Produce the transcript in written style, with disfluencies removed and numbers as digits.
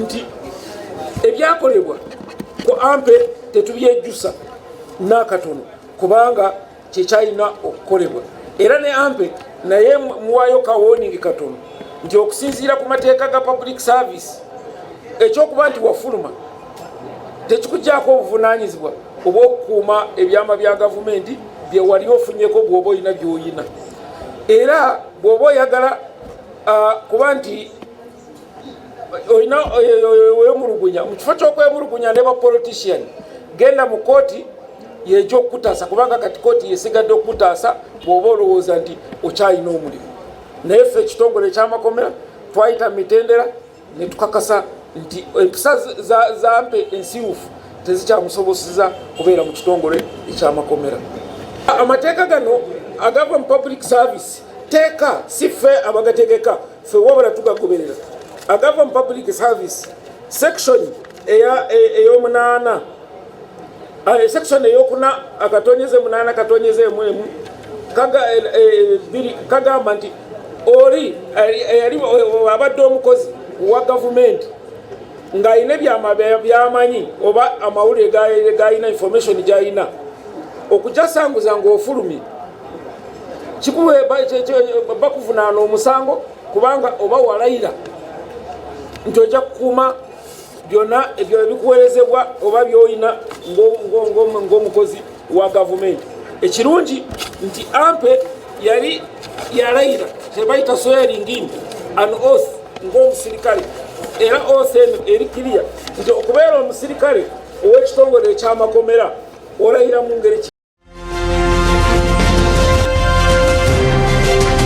nti ebyakolebwa ku ampe tetubyejjusa n'akatono kubanga kyekyalina okukolebwa era ne ampe naye muwaayo kawoningi katono nti okusinziira ku mateeka ga public service ekyokuba nti wafuluma tekikugjaako obuvunaanyizibwa obw'okukuuma ebyama bya gavumenti bye wali ofunyeko bw'oba olina by'oyina era bw'oba oyagala kuba nti olina wemulugunya mu kifo ky'okwemulugunya ne bapolitician genda mu kooti yegyokukutaasa kubanga kati kooti yesigadde okukutaasa bw'oba olowooza nti okyalina omulimu naye ffe ekitongole ekyamakomera twayita mitendera ne tukakasa nti empisa za mpe ensirufu tezikyamusoboseza kubeera mu kitongole ekyamakomera. Amateeka gano agava mu public service teeka si ffe abagategeka ffe wabula tugagoberera agava mu public service section ey'omunaana section ey'okuna akatonyeze munaana katonyeze emu kagamba nti oli abadde omukozi wa gavumenti ng'alina ebyama byamanyi oba amawulire g'alina information gy'alina okujasanguza ng'ofulumye bakuvunaana omusango kubanga oba walayira nti ojja kukuuma byonna ebyo ebikuweerezebwa oba by'olina ng'omukozi wa gavumenti. Ekirungi nti ampe yali yalayira kyebayita swearing an oath ng'omusirikale era oath eno eri kiriya nti okubeera omusirikale ow'ekitongole ekyamakomera olayira mu ngeri